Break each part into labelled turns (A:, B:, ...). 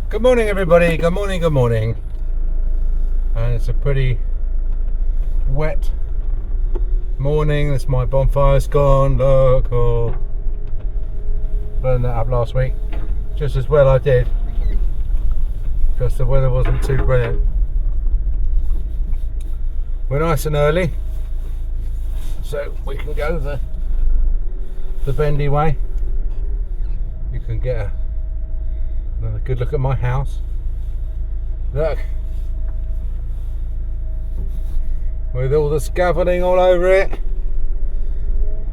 A: Good morning, everybody. Good morning, good morning. And it's a pretty wet morning. This my bonfire's gone. Look, oh, burned that up last week. Just as well I did, because the weather wasn't too brilliant. We're nice and early, so we can go the bendy way. You can get another good look at my house. Look, with all the scaffolding all over it.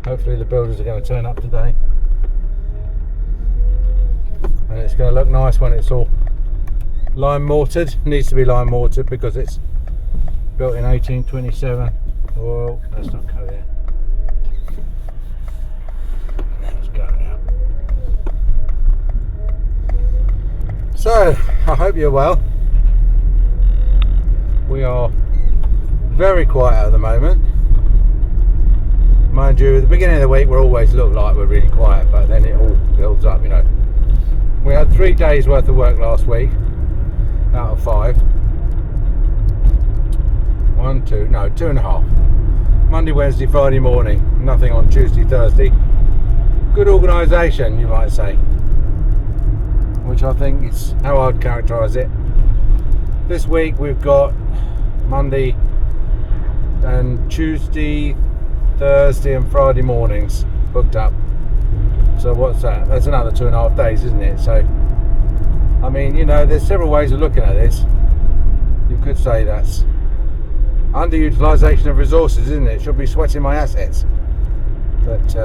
A: Hopefully the builders are going to turn up today, and it's going to look nice when it's all lime mortared. Needs to be lime mortared because it's built in 1827. Oh, let's not go there. Let's go now. So, I hope you're well. We are very quiet at the moment. Mind you, at the beginning of the week we always look like we're really quiet, but then it all builds up, you know. We had 3 days worth of work last week out of 5. 2.5. Monday, Wednesday, Friday morning. Nothing on Tuesday, Thursday. Good organisation, you might say, which I think is how I'd characterise it. This week we've got Monday and Tuesday, Thursday and Friday mornings booked up. So what's that? That's another 2.5 days, isn't it? So, I mean, you know, there's several ways of looking at this. You could say that's underutilisation of resources, isn't it? Should be sweating my assets. But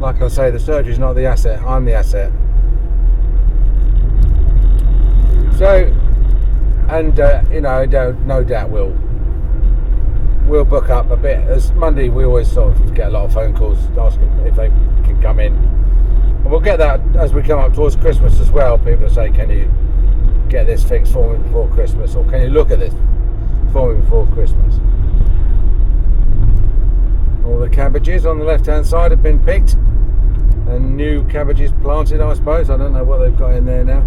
A: like I say, the surgery's not the asset, I'm the asset. So, and you know, no doubt we'll book up a bit. As Monday, we always sort of get a lot of phone calls asking if they can come in, and we'll get that as we come up towards Christmas as well. People say, "Can you get this fixed for me before Christmas?" or "Can you look at this for me before Christmas?" All the cabbages on the left-hand side have been picked, and new cabbages planted, I suppose. I don't know what they've got in there now.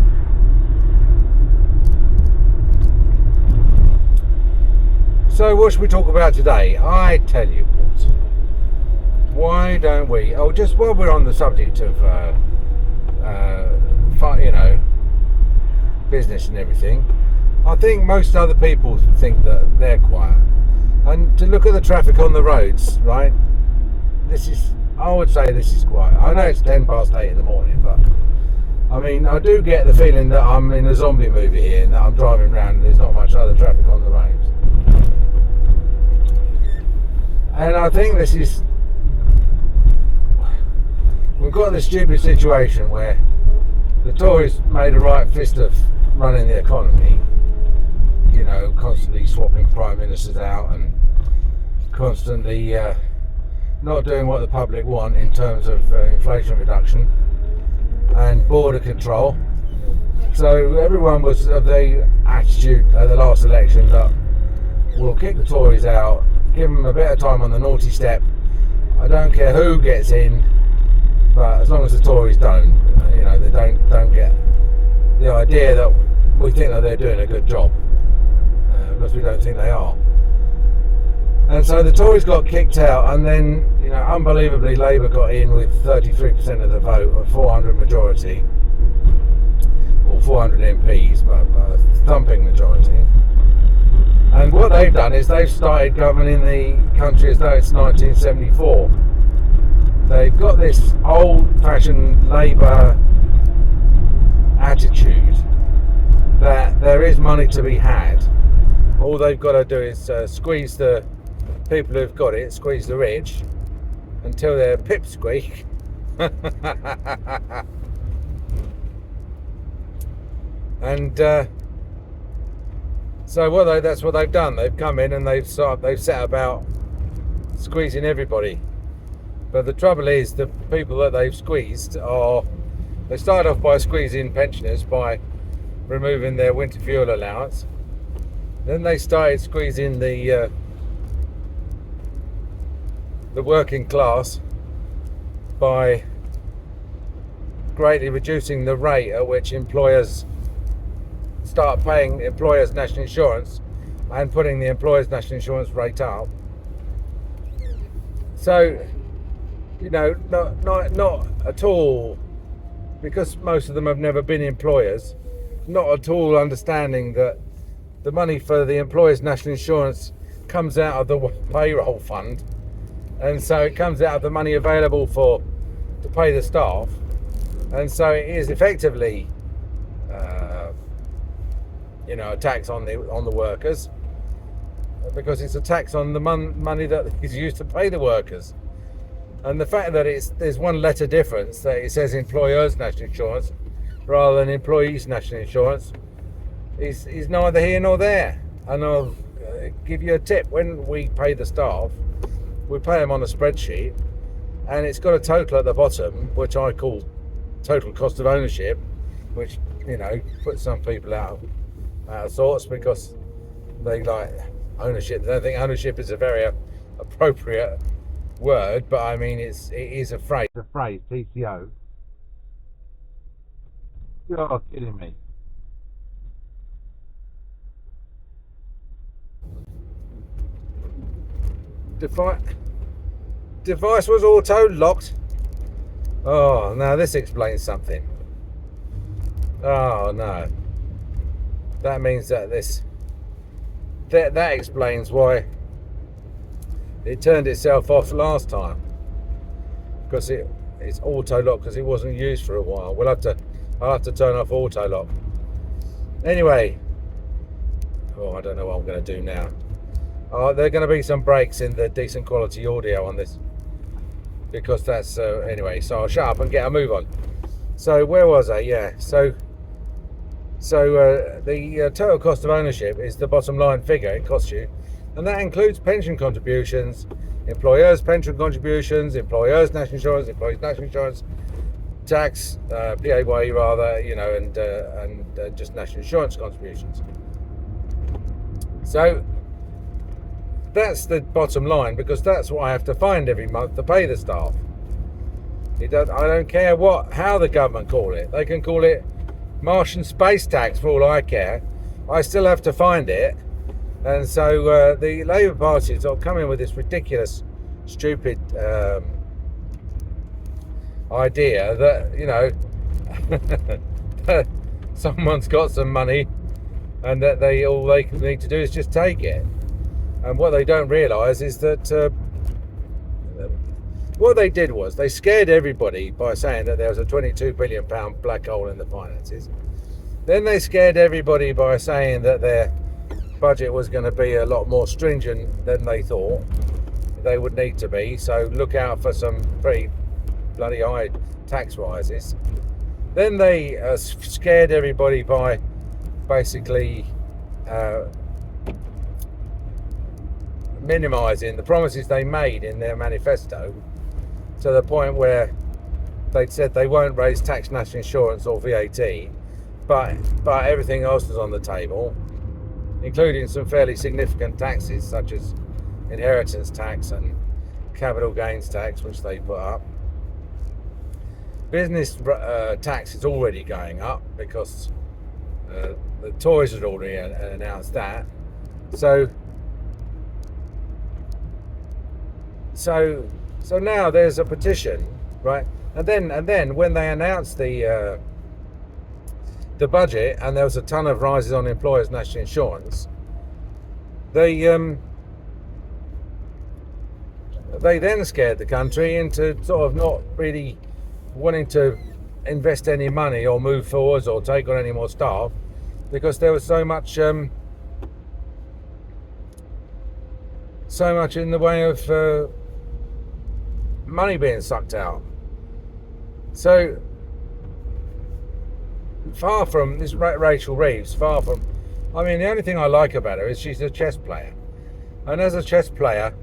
A: So what should we talk about today? I tell you what, why don't we, just while we're on the subject of you know, business and everything, I think most other people think that they're quiet, and to look at the traffic on the roads, right, I would say this is quiet. I know it's 8:10 in the morning, but I mean, I do get the feeling that I'm in a zombie movie here, and that I'm driving around and there's not much other traffic on the roads. And I think we've got this stupid situation where the Tories made a right fist of running the economy, you know, constantly swapping prime ministers out and constantly not doing what the public want in terms of inflation reduction and border control. So everyone was of the attitude at the last election that we'll kick the Tories out, give them a bit of time on the naughty step. I don't care who gets in, but as long as the Tories don't, you know, they don't get the idea that we think that they're doing a good job, because we don't think they are. And so the Tories got kicked out, and then, you know, unbelievably Labour got in with 33% of the vote, a 400 majority, or 400 MPs, but a thumping majority. And what they've done is they've started governing the country as though it's 1974. They've got this old-fashioned Labour attitude that there is money to be had. All they've got to do is squeeze the people who've got it, squeeze the rich, until they're pipsqueak. And so that's what they've done. They've come in and they've set about squeezing everybody. But the trouble is, the people that they've squeezed they started off by squeezing pensioners by removing their winter fuel allowance. Then they started squeezing the working class by greatly reducing the rate at which employers start paying employers' national insurance and putting the employers' national insurance rate up. So, not at all, because most of them have never been employers, not at all understanding that the money for the employers' national insurance comes out of the payroll fund, and so it comes out of the money available to pay the staff, and so it is effectively a tax on the workers, because it's a tax on the money that is used to pay the workers. And the fact that there's one letter difference, that it says employers' national insurance rather than employees' national insurance, is neither here nor there. And I'll give you a tip: when we pay the staff, we pay them on a spreadsheet, and it's got a total at the bottom, which I call total cost of ownership, which puts some people out of sorts, because they like ownership. They don't think ownership is a very appropriate word, but I mean it is a phrase. The phrase TCO. You're kidding me. Device was auto locked. Oh, now this explains something. Oh no, that means that that explains why it turned itself off last time, because it's auto lock, because it wasn't used for a while. I'll have to turn off auto lock. Anyway, I don't know what I'm going to do now. There are going to be some breaks in the decent quality audio on this, because that's anyway. So I'll shut up and get a move on. So where was I? Yeah. So the total cost of ownership is the bottom line figure it costs you. And that includes pension contributions, employers' pension contributions, employers' national insurance, employees' national insurance, tax, PAYE rather, and just national insurance contributions. So that's the bottom line, because that's what I have to find every month to pay the staff. I don't care how the government call it. They can call it Martian space tax for all I care. I still have to find it. And so the Labour Party is coming with this ridiculous, stupid idea that, that someone's got some money and that all they need to do is just take it. And what they don't realise is that what they did was they scared everybody by saying that there was a £22 billion black hole in the finances. Then they scared everybody by saying that their budget was going to be a lot more stringent than they thought they would need to be, so look out for some pretty bloody high tax rises. Then they scared everybody by basically minimising the promises they made in their manifesto, to the point where they'd said they won't raise tax, national insurance or VAT, but everything else was on the table, including some fairly significant taxes such as inheritance tax and capital gains tax, which they put up. Business tax is already going up, because the Tories had already announced that. So now there's a petition, right? And then when they announced the budget, and there was a ton of rises on employers' national insurance, they then scared the country into sort of not really wanting to invest any money or move forwards or take on any more staff, because there was so much in the way of money being sucked out. So far from this Rachel Reeves, the only thing I like about her is she's a chess player, and as a chess player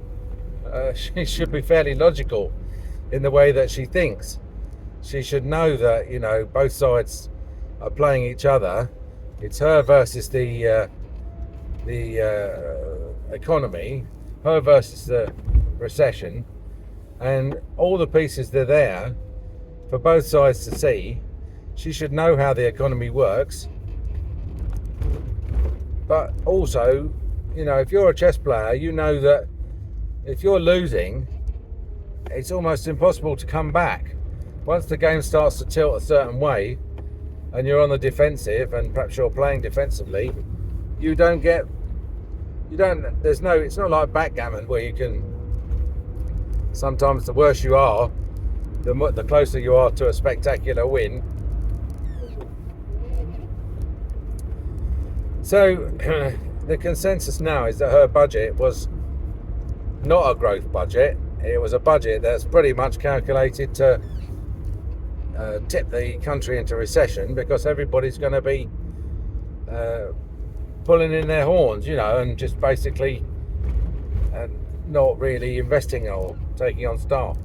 A: she should be fairly logical in the way that she thinks. She should know that both sides are playing each other. It's her versus the economy, her versus the recession, and all the pieces are there for both sides to see. She should know how the economy works, But also, if you're a chess player, you know that if you're losing, it's almost impossible to come back. Once the game starts to tilt a certain way and you're on the defensive, and perhaps you're playing defensively, it's not like backgammon where you can, sometimes the worse you are, the closer you are to a spectacular win. So the consensus now is that her budget was not a growth budget. It was a budget that's pretty much calculated to tip the country into recession, because everybody's going to be pulling in their horns, and just basically not really investing or taking on staff.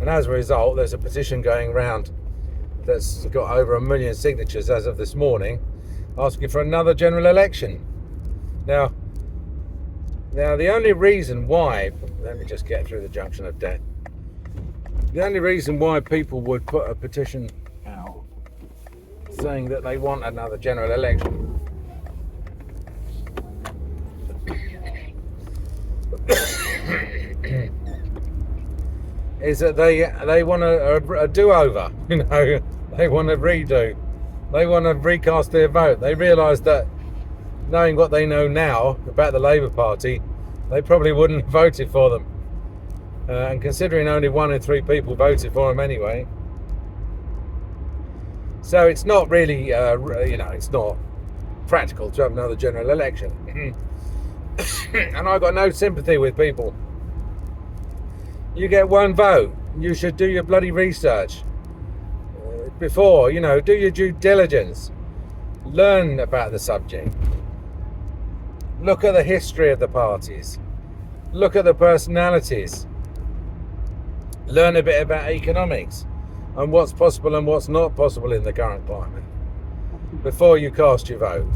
A: And as a result, there's a petition going around that's got over 1 million signatures as of this morning, asking for another general election. Now the only reason why, let me just get through the junction of death. The only reason why people would put a petition out saying that they want another general election is that they want a do-over, they want to redo, they want to recast their vote. They realise that, knowing what they know now about the Labour Party, they probably wouldn't have voted for them. And considering only 1 in 3 people voted for them anyway, so it's not really, it's not practical to have another general election. And I've got no sympathy with people. You get 1 vote. You should do your bloody research before, do your due diligence. Learn about the subject. Look at the history of the parties. Look at the personalities. Learn a bit about economics and what's possible and what's not possible in the current climate before you cast your vote.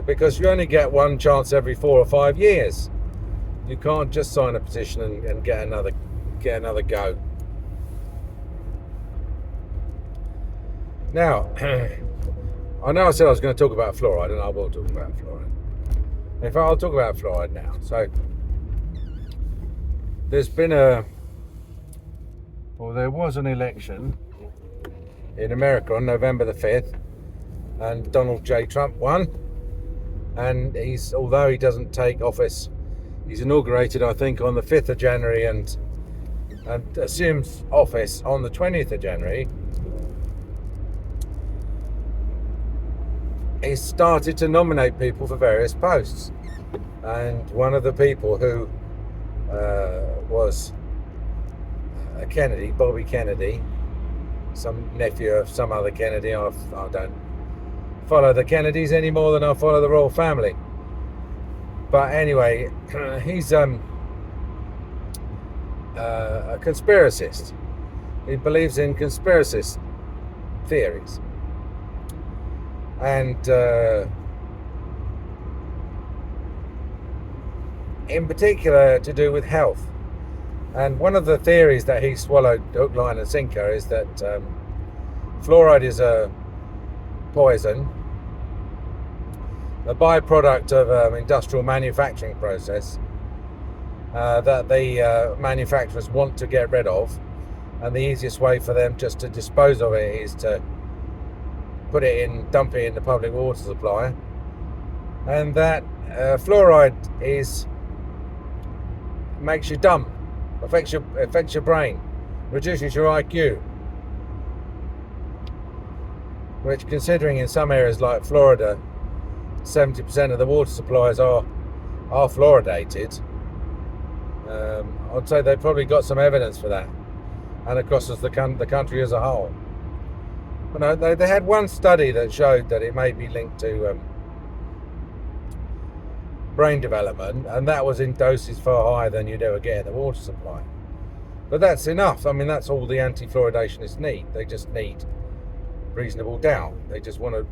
A: Because you only get 1 chance every 4 or 5 years. You can't just sign a petition and get another go. Now, I know I said I was going to talk about fluoride, and I will talk about fluoride. In fact, I'll talk about fluoride now. So, there was an election in America on November the 5th, and Donald J. Trump won. And although he doesn't take office, he's inaugurated, I think, on the 5th of January and assumes office on the 20th of January. He started to nominate people for various posts. And one of the people who was a Kennedy, Bobby Kennedy, some nephew of some other Kennedy. I don't follow the Kennedys any more than I follow the royal family. But anyway, he's a conspiracist. He believes in conspiracist theories. And in particular to do with health. And one of the theories that he swallowed hook, line and sinker is that fluoride is a poison, a byproduct of industrial manufacturing process that the manufacturers want to get rid of, and the easiest way for them just to dispose of it is to dump it in the public water supply, and that fluoride makes you dumb, affects your brain, reduces your IQ, which, considering in some areas like Florida 70% of the water supplies are fluoridated, I'd say they've probably got some evidence for that, and across the country as a whole. But no, they had one study that showed that it may be linked to brain development, and that was in doses far higher than you'd ever get in the water supply. But that's enough. I mean, that's all the anti-fluoridationists need. They just need reasonable doubt. They just want to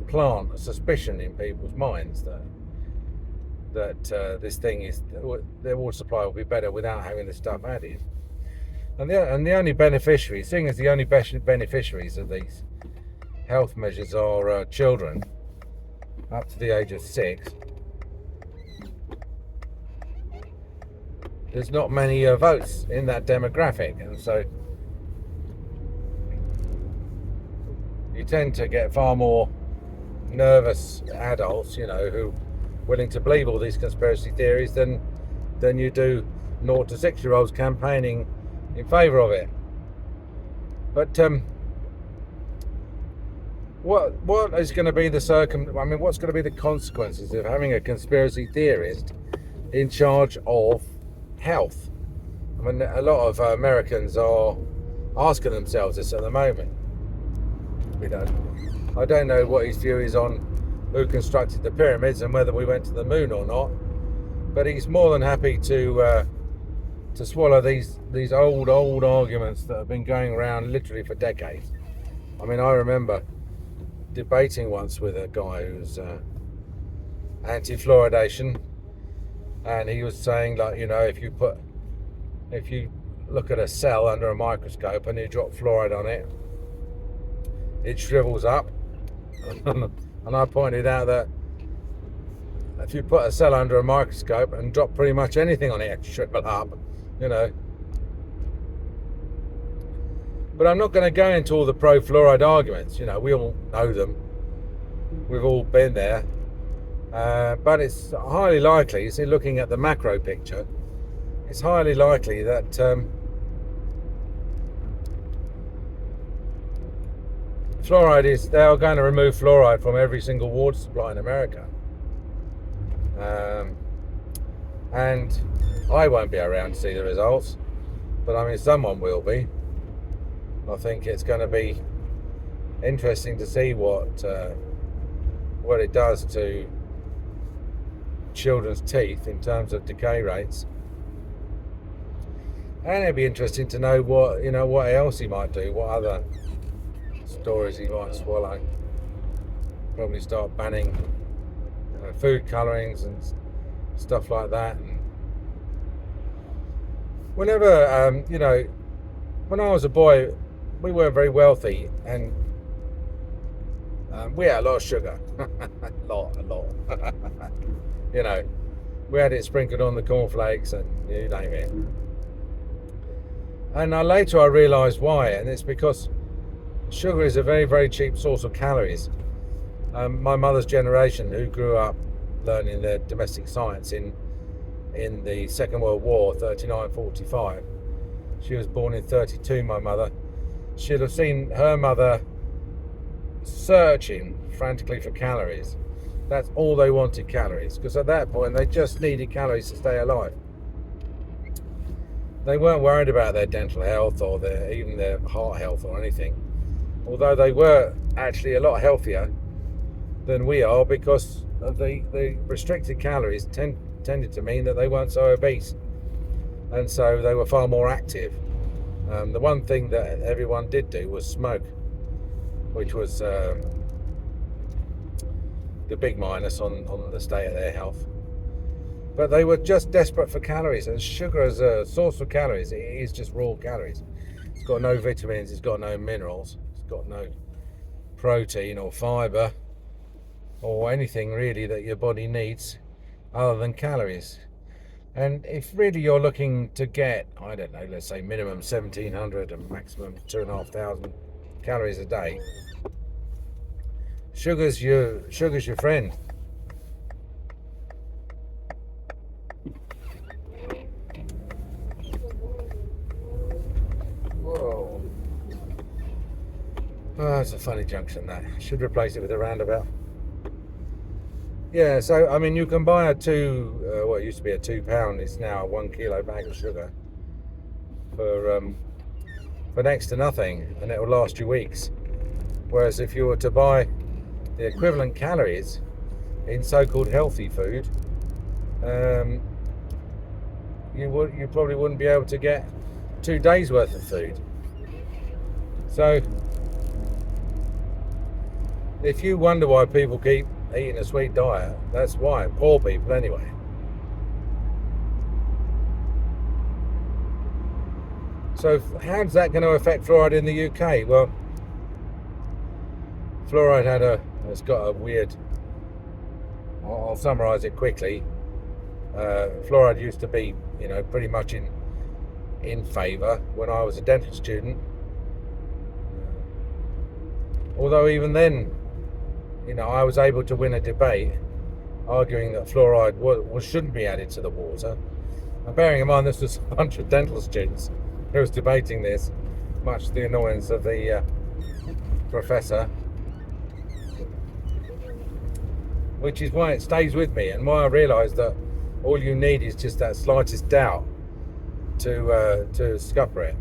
A: plant a suspicion in people's minds that this thing is, their water supply will be better without having this stuff added. And the only beneficiaries, seeing as the only beneficiaries of these health measures are children up to the age of 6, there's not many votes in that demographic, and so you tend to get far more nervous adults, who are willing to believe all these conspiracy theories than you do 0 to 6-year-olds campaigning in favour of it. But what is going to be what's going to be the consequences of having a conspiracy theorist in charge of health? I mean, a lot of Americans are asking themselves this at the moment. I don't know what his view is on who constructed the pyramids and whether we went to the moon or not, but he's more than happy to swallow these old arguments that have been going around literally for decades. I mean, I remember debating once with a guy who's anti-fluoridation, and he was saying, like, if you look at a cell under a microscope and you drop fluoride on it, it shrivels up. And I pointed out that if you put a cell under a microscope and drop pretty much anything on it, it shrivel up, But I'm not going to go into all the pro-fluoride arguments. We all know them. We've all been there. But it's highly likely, looking at the macro picture, it's highly likely that they are going to remove fluoride from every single water supply in America. And I won't be around to see the results, but I mean, someone will be. I think it's going to be interesting to see what it does to children's teeth in terms of decay rates, and it'd be interesting to know what else he might do, what other stories he might swallow. Probably start banning food colorings and stuff like that. And whenever when I was a boy, we weren't very wealthy, and we had a lot of sugar. a lot. We had it sprinkled on the cornflakes and you name it. And later I realised why, and it's because sugar is a very, very cheap source of calories. My mother's generation, who grew up learning their domestic science in the Second World War, 39-45. She was born in 32, my mother. She'd have seen her mother searching frantically for calories. That's all they wanted, calories, because at that point they just needed calories to stay alive. They weren't worried about their dental health or even their heart health or anything, although they were actually a lot healthier than we are, because of the restricted calories tended to mean that they weren't so obese, and so they were far more active. The one thing that everyone did do was smoke, which was the big minus on the state of their health. But they were just desperate for calories, and sugar as a source of calories, it is just raw calories. It's got no vitamins, it's got no minerals, it's got no protein or fibre or anything really that your body needs other than calories. And if really you're looking to get, I don't know, let's say minimum 1,700 and maximum 2,500 calories a day, sugar's your friend. Whoa. Oh, it's a funny junction, that. Should replace it with a roundabout. Yeah, so I mean, you can buy it used to be a £2, it's now a 1 kilo bag of sugar for next to nothing, and it will last you weeks. Whereas if you were to buy the equivalent calories in so-called healthy food, you probably wouldn't be able to get 2 days worth of food. So if you wonder why people keep eating a sweet diet, that's why. Poor people anyway. So how's that going to affect fluoride in the UK? Well, fluoride it's got a weird, I'll summarise it quickly. Fluoride used to be, pretty much in favour when I was a dental student. Although even then, I was able to win a debate arguing that fluoride shouldn't be added to the water. And bearing in mind this was a bunch of dental students who was debating this, much to the annoyance of the professor. Which is why it stays with me, and why I realised that all you need is just that slightest doubt to scupper it.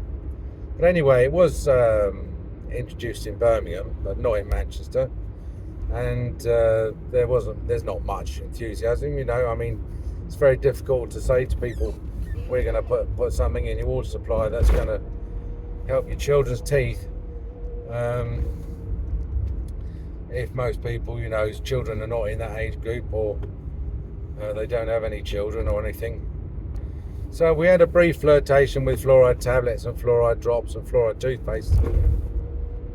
A: But anyway, it was introduced in Birmingham, but not in Manchester, and there's not much enthusiasm. It's very difficult to say to people, we're going to put something in your water supply that's going to help your children's teeth. If most people, whose children are not in that age group, or they don't have any children or anything. So we had a brief flirtation with fluoride tablets and fluoride drops and fluoride toothpaste,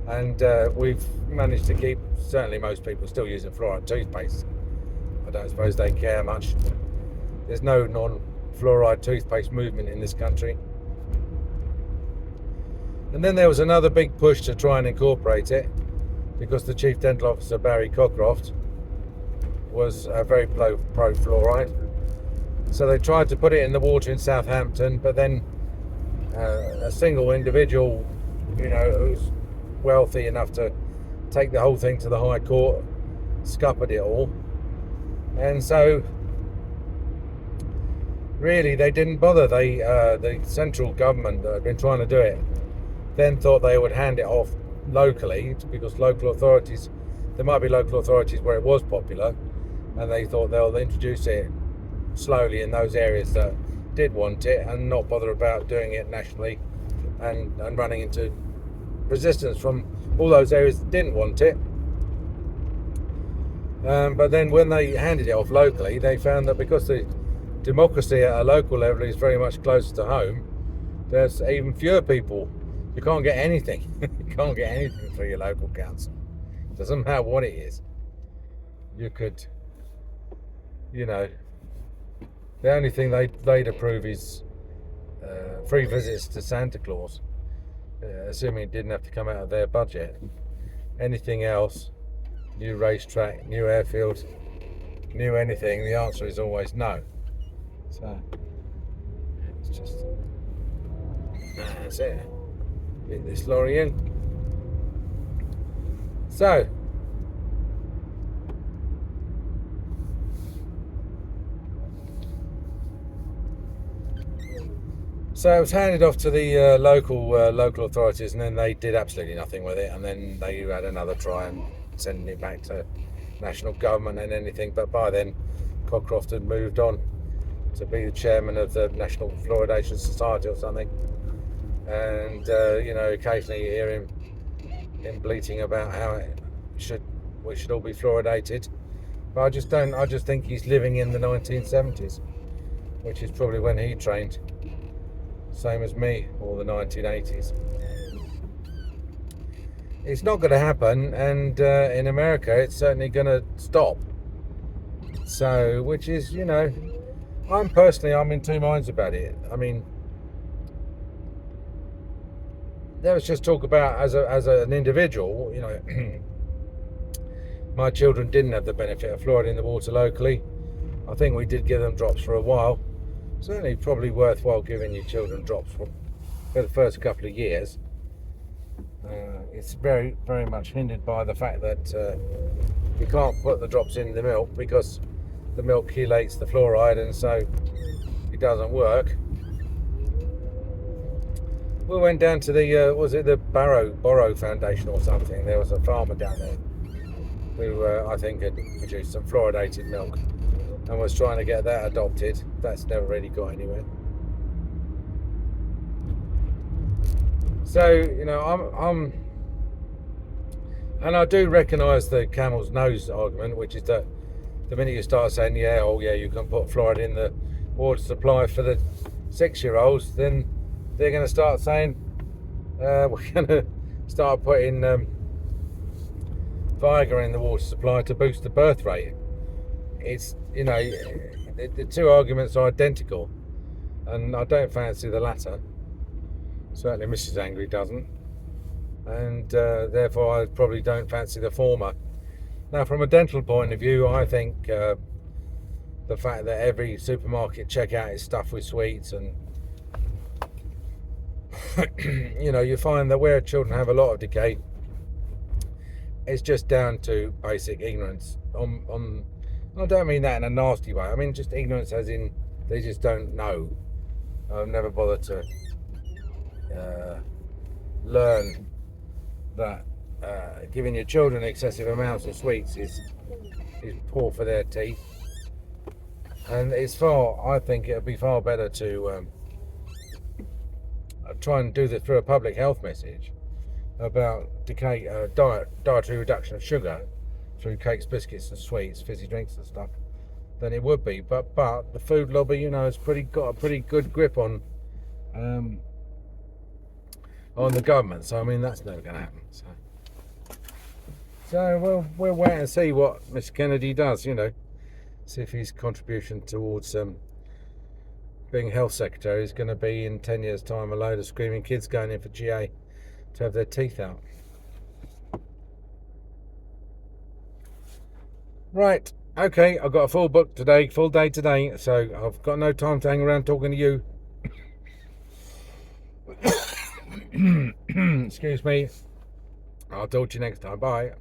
A: and we've managed to keep, certainly most people still using fluoride toothpaste. I don't suppose they care much. There's no non-fluoride toothpaste movement in this country. And then there was another big push to try and incorporate it, because the Chief Dental Officer, Barry Cockcroft, was very pro-fluoride. So they tried to put it in the water in Southampton, but then a single individual, who's wealthy enough to take the whole thing to the High Court, scuppered it all. And so, really, they didn't bother. The central government that had been trying to do it then thought they would hand it off locally, because local authorities, there might be local authorities where it was popular, and they thought they'll introduce it slowly in those areas that did want it, and not bother about doing it nationally and running into resistance from all those areas that didn't want it. But then when they handed it off locally, they found that because the democracy at a local level is very much closer to home, there's even fewer people. You can't get anything. You can't get anything through your local council. It doesn't matter what it is. You could, the only thing they'd approve is free visits to Santa Claus, assuming it didn't have to come out of their budget. Anything else, new racetrack, new airfield, new anything, the answer is always no. So, it's just, that's it. Get this lorry in. So it was handed off to the local authorities, and then they did absolutely nothing with it, and then they had another try and sending it back to national government and anything. But by then, Cockcroft had moved on to be the chairman of the National Fluoridation Society or something. And occasionally you hear him bleating about how we should all be fluoridated. But I just think he's living in the 1970s, which is probably when he trained, same as me, or the 1980s. It's not going to happen, and in America it's certainly going to stop. So, which is, I'm in two minds about it. There was just talk about as an individual, my children didn't have the benefit of fluoride in the water locally. I think we did give them drops for a while. Certainly probably worthwhile giving your children drops for the first couple of years. It's very, very much hindered by the fact that you can't put the drops in the milk because the milk chelates the fluoride, and so it doesn't work. We went down to the, was it the Borrow Foundation or something? There was a farmer down there who I think had produced some fluoridated milk and was trying to get that adopted. That's never really got anywhere. So, and I do recognise the camel's nose argument, which is that the minute you start saying, you can put fluoride in the water supply for the 6-year-olds, then they're going to start saying, we're going to start putting Viagra in the water supply to boost the birth rate. It's, you know, the two arguments are identical, and I don't fancy the latter. Certainly Mrs. Angry doesn't, and therefore I probably don't fancy the former. Now, from a dental point of view, I think the fact that every supermarket checkout is stuffed with sweets, and you know, you find that where children have a lot of decay, it's just down to basic ignorance. I don't mean that in a nasty way. I mean just ignorance as in they just don't know. I've never bothered to learn that giving your children excessive amounts of sweets is poor for their teeth. And I think it would be far better to try and do this through a public health message about dietary reduction of sugar through cakes, biscuits and sweets, fizzy drinks and stuff, than it would be. But the food lobby, you know, has got a pretty good grip on the government. So I mean, that's never going to happen. So we'll wait and see what Mr. Kennedy does. You know, see if his contribution towards being health secretary is going to be in 10 years' time a load of screaming kids going in for GA to have their teeth out. Right, okay, I've got a full day today, so I've got no time to hang around talking to you. Excuse me. I'll talk to you next time. Bye.